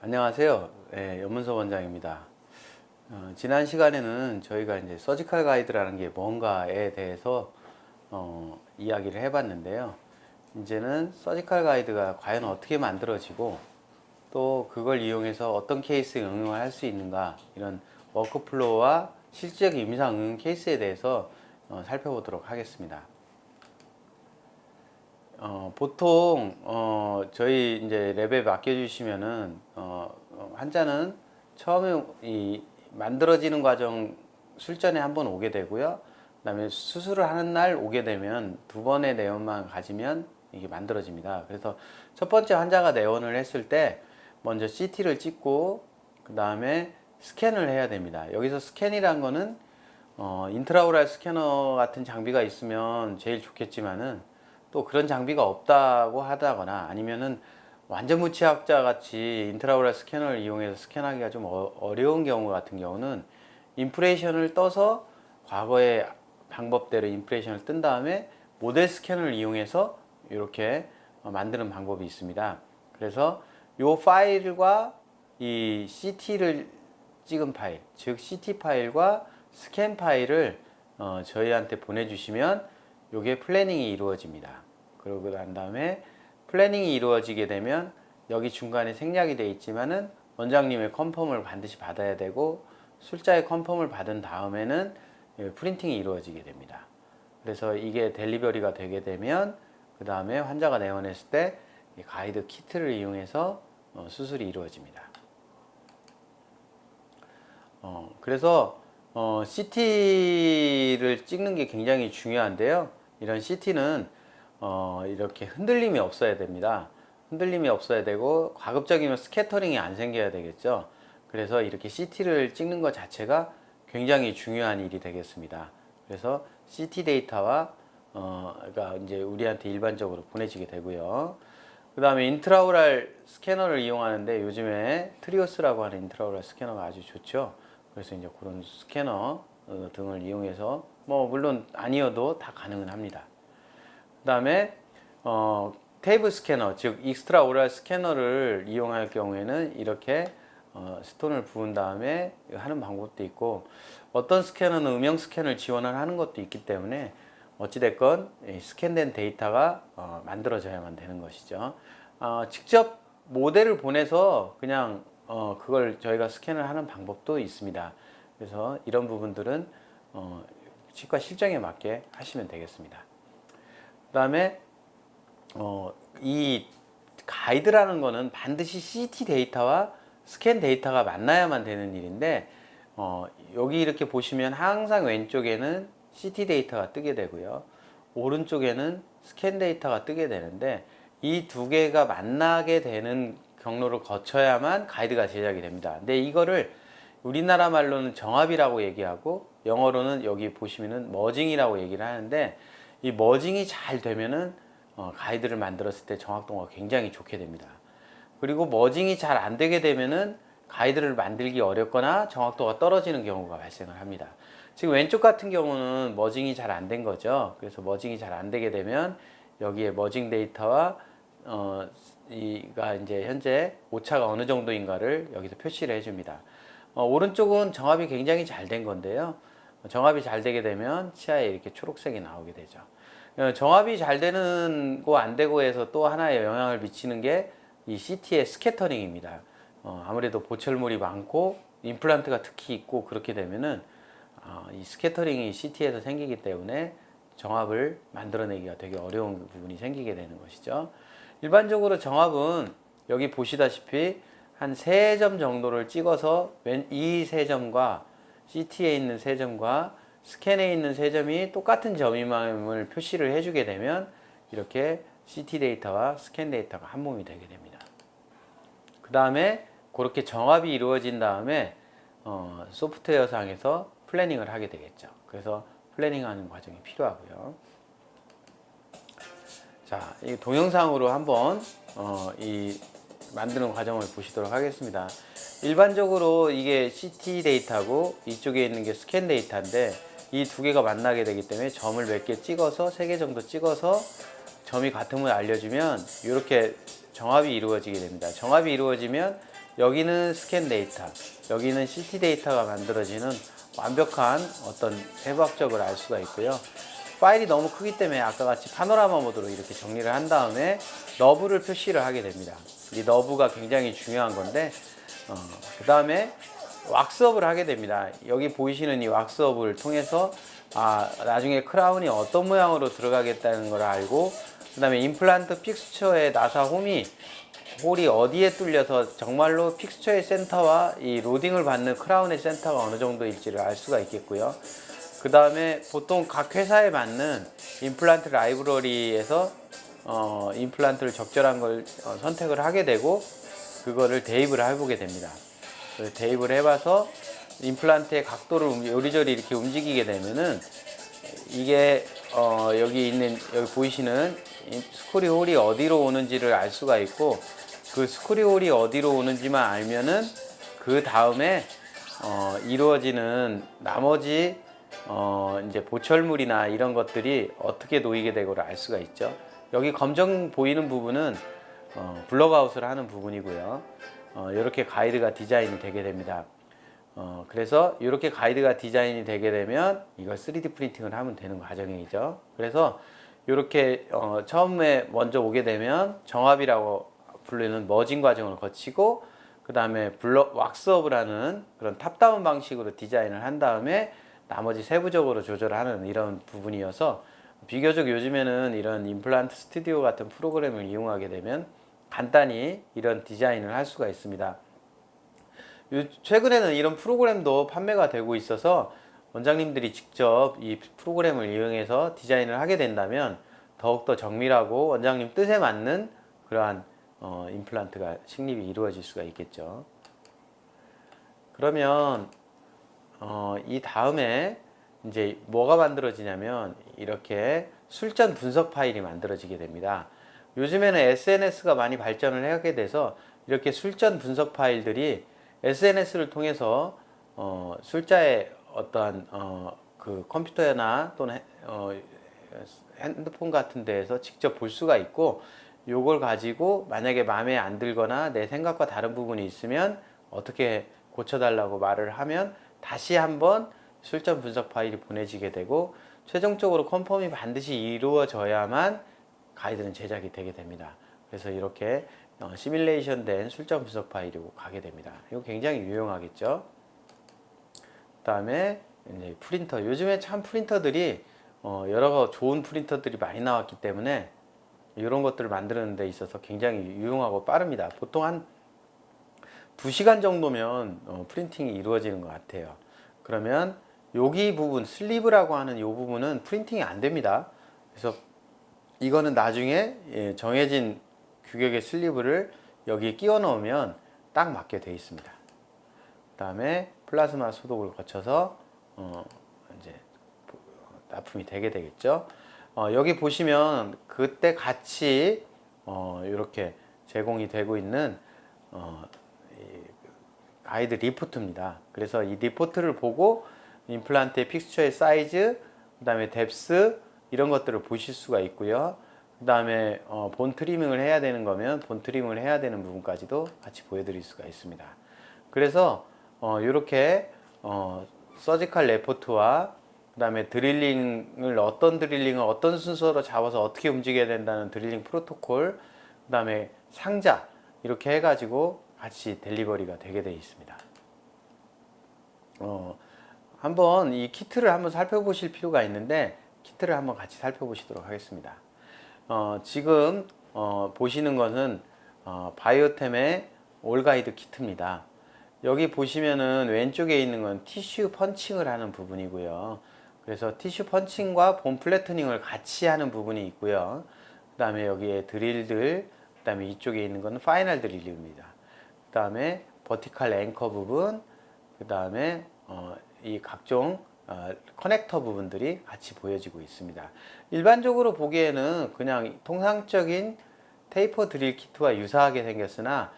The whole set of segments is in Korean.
안녕하세요. 네, 연문서 원장입니다. 지난 시간에는 저희가 이제 서지컬 가이드라는 게 뭔가에 대해서 이야기를 해봤는데요. 이제는 서지컬 가이드가 과연 어떻게 만들어지고 또 그걸 이용해서 어떤 케이스에 응용을 할 수 있는가, 이런 워크플로우와 실질적 임상 응용 케이스에 대해서 살펴보도록 하겠습니다. 보통 저희 이제 랩에 맡겨주시면은 환자는 처음에 이 만들어지는 과정 술전에 한번 오게 되고요. 그다음에 수술을 하는 날 오게 되면 두 번의 내원만 가지면 이게 만들어집니다. 그래서 첫 번째 환자가 내원을 했을 때 먼저 CT를 찍고 그 다음에 스캔을 해야 됩니다. 여기서 스캔이란 거는 인트라오랄 스캐너 같은 장비가 있으면 제일 좋겠지만은 또 그런 장비가 없다고 하다거나 아니면은 완전 무치학자 같이 인트라오랄 스캐너를 이용해서 스캔하기가 좀 어려운 경우 같은 경우는 인프레이션을 떠서 과거의 방법대로 인프레이션을 뜬 다음에 모델 스캐너를 이용해서 이렇게 만드는 방법이 있습니다. 그래서 이 파일과 이 CT를 찍은 파일, 즉 CT 파일과 스캔 파일을 저희한테 보내주시면 이게 플래닝이 이루어집니다. 그러고 난 다음에 플래닝이 이루어지게 되면 여기 중간에 생략이 되어 있지만은 원장님의 컨펌을 반드시 받아야 되고 술자의 컨펌을 받은 다음에는 프린팅이 이루어지게 됩니다. 그래서 이게 델리버리가 되게 되면 그 다음에 환자가 내원했을 때 가이드 키트를 이용해서 수술이 이루어집니다. 그래서 CT를 찍는 게 굉장히 중요한데요. 이런 CT는 이렇게 흔들림이 없어야 됩니다. 흔들림이 없어야 되고 가급적이면 스캐터링이 안 생겨야 되겠죠. 그래서 이렇게 CT를 찍는 것 자체가 굉장히 중요한 일이 되겠습니다. 그래서 CT 데이터와 가 이제 우리한테 일반적으로 보내지게 되고요. 그 다음에 인트라오랄 스캐너를 이용하는데 요즘에 트리오스라고 하는 인트라오랄 스캐너가 아주 좋죠. 그래서 이제 그런 스캐너 등을 이용해서 물론 아니어도 다 가능은 합니다. 그 다음에 테이블 스캐너, 즉 익스트라 오랄 스캐너를 이용할 경우에는 이렇게 스톤을 부은 다음에 하는 방법도 있고, 어떤 스캐너는 음영 스캔을 지원을 하는 것도 있기 때문에 어찌됐건 스캔된 데이터가 만들어져야만 되는 것이죠. 직접 모델을 보내서 그냥 그걸 저희가 스캔을 하는 방법도 있습니다. 그래서 이런 부분들은 치과 실정에 맞게 하시면 되겠습니다. 그 다음에 이 가이드라는 거는 반드시 CT 데이터와 스캔 데이터가 만나야만 되는 일인데 여기 이렇게 보시면 항상 왼쪽에는 CT 데이터가 뜨게 되고요, 오른쪽에는 스캔 데이터가 뜨게 되는데 이 두 개가 만나게 되는 경로를 거쳐야만 가이드가 제작이 됩니다. 근데 이거를 우리나라 말로는 정합이라고 얘기하고 영어로는 여기 보시면은 머징이라고 얘기를 하는데, 이 머징이 잘 되면은 가이드를 만들었을 때 정확도가 굉장히 좋게 됩니다. 그리고 머징이 잘 안 되게 되면은 가이드를 만들기 어렵거나 정확도가 떨어지는 경우가 발생을 합니다. 지금 왼쪽 같은 경우는 머징이 잘 안 된 거죠. 그래서 머징이 잘 안 되게 되면 여기에 머징 데이터와 이가 이제 현재 오차가 어느 정도인가를 여기서 표시를 해줍니다. 오른쪽은 정합이 굉장히 잘 된 건데요. 정합이 잘 되게 되면 치아에 이렇게 초록색이 나오게 되죠. 정합이 잘 되는 거 안 되고 해서 또 하나의 영향을 미치는 게 이 CT의 스캐터링입니다. 아무래도 보철물이 많고 임플란트가 특히 있고 그렇게 되면은 이 스캐터링이 CT에서 생기기 때문에 정합을 만들어내기가 되게 어려운 부분이 생기게 되는 것이죠. 일반적으로 정합은 여기 보시다시피 한 3점 정도를 찍어서 이 3점과 CT에 있는 3점과 스캔에 있는 3점이 똑같은 점임을 표시를 해주게 되면 이렇게 CT 데이터와 스캔 데이터가 한 몸이 되게 됩니다. 그 다음에 그렇게 정합이 이루어진 다음에 소프트웨어 상에서 플래닝을 하게 되겠죠. 그래서 플래닝하는 과정이 필요하고요. 자, 이 동영상으로 한번 이 만드는 과정을 보시도록 하겠습니다. 일반적으로 이게 CT 데이터고 이쪽에 있는 게 스캔 데이터인데 이 두 개가 만나게 되기 때문에 점을 몇 개 찍어서 3개 정도 찍어서 점이 같음을 알려주면 이렇게 정합이 이루어지게 됩니다. 정합이 이루어지면 여기는 스캔 데이터, 여기는 CT 데이터가 만들어지는 완벽한 어떤 해부학적을 알 수가 있고요. 파일이 너무 크기 때문에 아까 같이 파노라마 모드로 이렇게 정리를 한 다음에 너브를 표시를 하게 됩니다. 이 너브가 굉장히 중요한 건데, 그 다음에 왁스업을 하게 됩니다. 여기 보이시는 이 왁스업을 통해서 나중에 크라운이 어떤 모양으로 들어가겠다는 걸 알고, 그 다음에 임플란트 픽스처의 나사 홀이 어디에 뚫려서 정말로 픽스처의 센터와 이 로딩을 받는 크라운의 센터가 어느 정도일지를 알 수가 있겠고요. 그 다음에 보통 각 회사에 맞는 임플란트 라이브러리에서 임플란트를 적절한 걸 선택을 하게 되고, 그거를 대입을 해보게 됩니다. 대입을 해봐서 임플란트의 각도를 요리조리 이렇게 움직이게 되면은 이게 여기 보이시는 스크류 홀이 어디로 오는지를 알 수가 있고, 그 스크류 홀이 어디로 오는지만 알면은 그 다음에 이루어지는 나머지 이제 보철물이나 이런 것들이 어떻게 놓이게 되고를 알 수가 있죠. 여기 검정 보이는 부분은 블럭아웃을 하는 부분이고요. 이렇게 가이드가 디자인이 되게 됩니다. 그래서 이렇게 가이드가 디자인이 되게 되면 이걸 3D 프린팅을 하면 되는 과정이죠. 그래서 이렇게 처음에 먼저 오게 되면 정합이라고 부르는 머징 과정을 거치고, 그 다음에 왁스업을 하는 그런 탑다운 방식으로 디자인을 한 다음에 나머지 세부적으로 조절하는 이런 부분이어서, 비교적 요즘에는 이런 임플란트 스튜디오 같은 프로그램을 이용하게 되면 간단히 이런 디자인을 할 수가 있습니다. 최근에는 이런 프로그램도 판매가 되고 있어서 원장님들이 직접 이 프로그램을 이용해서 디자인을 하게 된다면 더욱더 정밀하고 원장님 뜻에 맞는 그러한 임플란트가 식립이 이루어질 수가 있겠죠. 그러면 이 다음에 이제 뭐가 만들어지냐면 이렇게 술전 분석 파일이 만들어지게 됩니다. 요즘에는 SNS가 많이 발전을 하게 돼서 이렇게 술전 분석 파일들이 SNS를 통해서 술자의 어떠한 그 컴퓨터나 또는 핸드폰 같은 데에서 직접 볼 수가 있고, 요걸 가지고 만약에 마음에 안 들거나 내 생각과 다른 부분이 있으면 어떻게 고쳐달라고 말을 하면 다시 한번 술전 분석 파일이 보내지게 되고, 최종적으로 컨펌이 반드시 이루어져야만 가이드는 제작이 되게 됩니다. 그래서 이렇게 시뮬레이션 된 술전 분석 파일이고 가게 됩니다. 이거 굉장히 유용하겠죠. 그 다음에 이제 프린터. 요즘에 참 프린터들이 여러 좋은 프린터들이 많이 나왔기 때문에 이런 것들을 만드는 데 있어서 굉장히 유용하고 빠릅니다. 보통 한 2시간 정도면 프린팅이 이루어지는 것 같아요. 그러면 여기 부분, 슬리브라고 하는 이 부분은 프린팅이 안 됩니다. 그래서 이거는 나중에 정해진 규격의 슬리브를 여기에 끼워 넣으면 딱 맞게 되어 있습니다. 그 다음에 플라즈마 소독을 거쳐서 이제 납품이 되게 되겠죠. 여기 보시면 그때 같이 이렇게 제공이 되고 있는 가이드 리포트입니다. 그래서 이 리포트를 보고 임플란트의 픽스처의 사이즈, 그 다음에 뎁스 이런 것들을 보실 수가 있고요. 그 다음에 본 트리밍을 해야 되는 거면 본 트리밍을 해야 되는 부분까지도 같이 보여드릴 수가 있습니다. 그래서 이렇게 서지컬 레포트와 그 다음에 어떤 드릴링을 어떤 순서로 잡아서 어떻게 움직여야 된다는 드릴링 프로토콜, 그 다음에 상자 이렇게 해가지고 같이 델리버리가 되게 되어 있습니다. 한번 이 키트를 한번 살펴보실 필요가 있는데, 키트를 한번 같이 살펴보시도록 하겠습니다. 지금 보시는 것은 바이오템의 올가이드 키트입니다. 여기 보시면은 왼쪽에 있는 건 티슈 펀칭을 하는 부분이고요. 그래서 티슈 펀칭과 본 플래트닝을 같이 하는 부분이 있고요. 그 다음에 여기에 드릴들, 그 다음에 이쪽에 있는 건 파이널 드릴입니다. 그 다음에 버티컬 앵커 부분, 그 다음에 이 각종 커넥터 부분들이 같이 보여지고 있습니다. 일반적으로 보기에는 그냥 통상적인 테이퍼 드릴 키트와 유사하게 생겼으나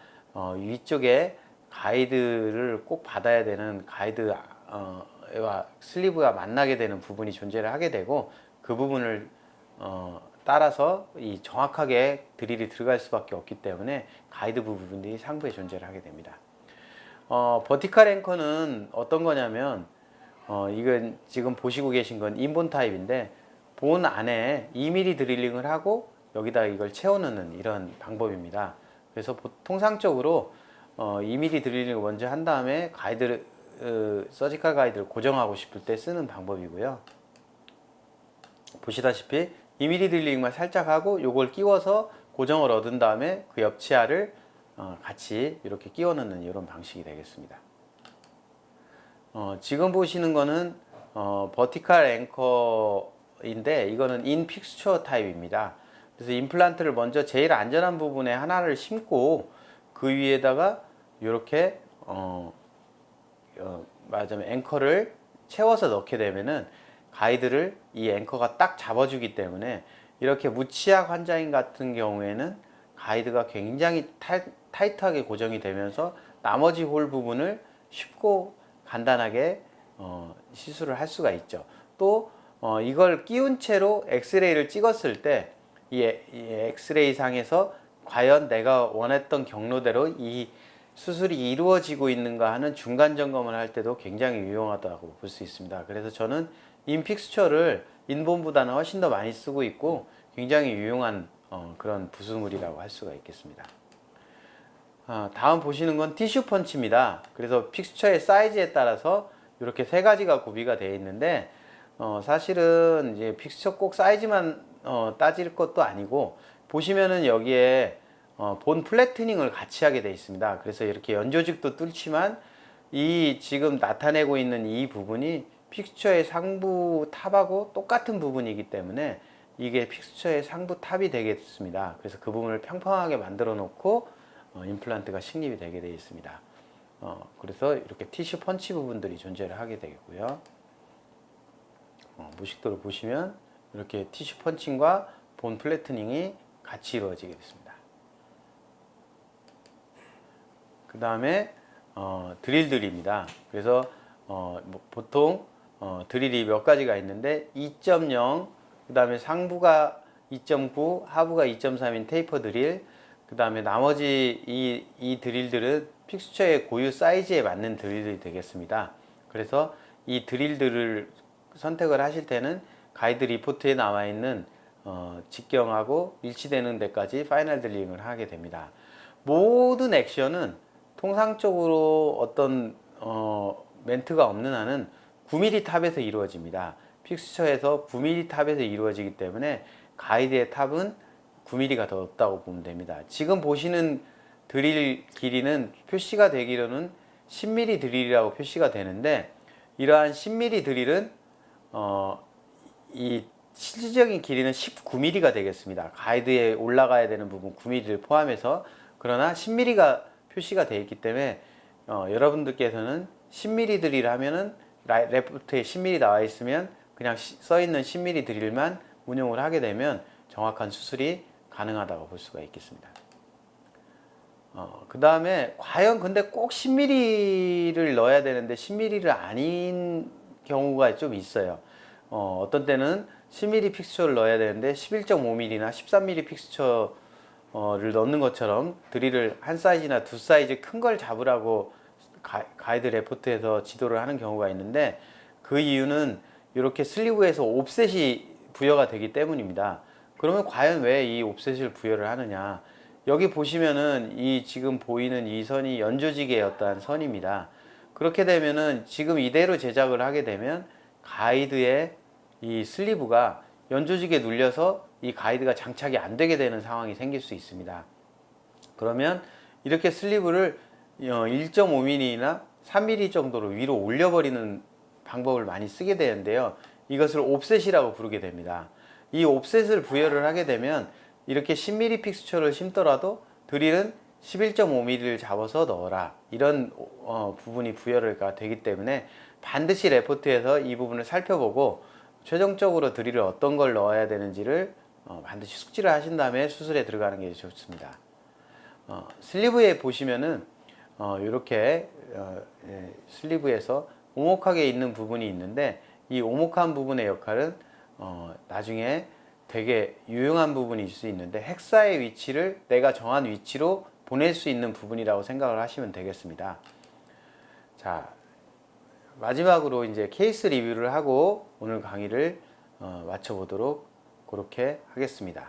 위쪽에 가이드를 꼭 받아야 되는 가이드와 슬리브가 만나게 되는 부분이 존재를 하게 되고, 그 부분을 따라서 정확하게 드릴이 들어갈 수밖에 없기 때문에 가이드 부분들이 상부에 존재를 하게 됩니다. 버티컬 앵커는 어떤 거냐면 이건 지금 보시고 계신 건 인본 타입인데 본 안에 2mm 드릴링을 하고 여기다 이걸 채워넣는 이런 방법입니다. 그래서 통상적으로 2mm 드릴링을 먼저 한 다음에 가이드를 서지컬 가이드를 고정하고 싶을 때 쓰는 방법이고요. 보시다시피 2mm 드릴링만 살짝 하고 요걸 끼워서 고정을 얻은 다음에 그 옆치아를 같이 이렇게 끼워 넣는 이런 방식이 되겠습니다. 지금 보시는 거는 버티컬 앵커인데 이거는 인 픽스처 타입입니다. 그래서 임플란트를 먼저 제일 안전한 부분에 하나를 심고 그 위에다가 이렇게 말하자면 앵커를 채워서 넣게 되면은 가이드를 이 앵커가 딱 잡아주기 때문에 이렇게 무치약 환자인 같은 경우에는 가이드가 굉장히 타이트하게 고정이 되면서 나머지 홀 부분을 쉽고 간단하게 시술을 할 수가 있죠. 또 이걸 끼운 채로 엑스레이를 찍었을 때 이 엑스레이 상에서 과연 내가 원했던 경로대로 이 수술이 이루어지고 있는가 하는 중간 점검을 할 때도 굉장히 유용하다고 볼 수 있습니다. 그래서 저는 인픽스처를 인본보다는 훨씬 더 많이 쓰고 있고 굉장히 유용한 그런 부수물이라고 할 수가 있겠습니다. 다음 보시는 건 티슈 펀치입니다. 그래서 픽스처의 사이즈에 따라서 이렇게 세 가지가 구비가 되어 있는데 사실은 이제 픽스처 꼭 사이즈만 따질 것도 아니고 보시면은 여기에 본 플래트닝을 같이 하게 되어 있습니다. 그래서 이렇게 연조직도 뚫지만 이 지금 나타내고 있는 이 부분이 픽스처의 상부 탑하고 똑같은 부분이기 때문에 이게 픽스처의 상부 탑이 되겠습니다. 그래서 그 부분을 평평하게 만들어 놓고 임플란트가 식립이 되게 되어 있습니다. 그래서 이렇게 티슈 펀치 부분들이 존재를 하게 되겠고요. 무식도를 보시면 이렇게 티슈 펀칭과 본 플래트닝이 같이 이루어지게 됐습니다. 그 다음에 드릴들입니다. 그래서 보통 드릴이 몇 가지가 있는데 2.0, 그 다음에 상부가 2.9, 하부가 2.3인 테이퍼 드릴, 그 다음에 나머지 이 드릴들은 픽스처의 고유 사이즈에 맞는 드릴들이 되겠습니다. 그래서 이 드릴들을 선택을 하실 때는 가이드 리포트에 나와 있는 직경하고 일치되는 데까지 파이널 드릴링을 하게 됩니다. 모든 액션은 통상적으로 어떤 멘트가 없는 한은 9mm 탑에서 이루어집니다. 픽스처에서 9mm 탑에서 이루어지기 때문에 가이드의 탑은 9mm가 더 없다고 보면 됩니다. 지금 보시는 드릴 길이는 표시가 되기로는 10mm 드릴이라고 표시가 되는데 이러한 10mm 드릴은 이 실질적인 길이는 19mm가 되겠습니다. 가이드에 올라가야 되는 부분 9mm를 포함해서. 그러나 10mm가 표시가 되어 있기 때문에 여러분들께서는 10mm 드릴 하면은 레프트에 10mm 나와 있으면 그냥 써 있는 10mm 드릴만 운용을 하게 되면 정확한 수술이 가능하다고 볼 수가 있겠습니다. 그 다음에 과연 근데 꼭 10mm를 넣어야 되는데 10mm를 아닌 경우가 좀 있어요. 어떤 때는 10mm 픽스처를 넣어야 되는데 11.5mm나 13mm 픽스처를 넣는 것처럼 드릴을 한 사이즈나 두 사이즈 큰 걸 잡으라고 가이드 레포트에서 지도를 하는 경우가 있는데 그 이유는 이렇게 슬리브에서 옵셋이 부여가 되기 때문입니다. 그러면 과연 왜 이 옵셋을 부여를 하느냐? 여기 보시면은 이 지금 보이는 이 선이 연조직의 어떠한 선입니다. 그렇게 되면은 지금 이대로 제작을 하게 되면 가이드의 이 슬리브가 연조직에 눌려서 이 가이드가 장착이 안 되게 되는 상황이 생길 수 있습니다. 그러면 이렇게 슬리브를 1.5mm나 3mm 정도로 위로 올려버리는 방법을 많이 쓰게 되는데요. 이것을 옵셋이라고 부르게 됩니다. 이 옵셋을 부여를 하게 되면 이렇게 10mm 픽스처를 심더라도 드릴은 11.5mm를 잡아서 넣어라, 이런 부분이 부여가 되기 때문에 반드시 레포트에서 이 부분을 살펴보고 최종적으로 드릴을 어떤 걸 넣어야 되는지를 반드시 숙지를 하신 다음에 수술에 들어가는 게 좋습니다. 슬리브에 보시면은 이렇게 슬리브에서 오목하게 있는 부분이 있는데 이 오목한 부분의 역할은 나중에 되게 유용한 부분일 수 있는데 핵사의 위치를 내가 정한 위치로 보낼 수 있는 부분이라고 생각을 하시면 되겠습니다. 자, 마지막으로 이제 케이스 리뷰를 하고 오늘 강의를 마쳐보도록 그렇게 하겠습니다.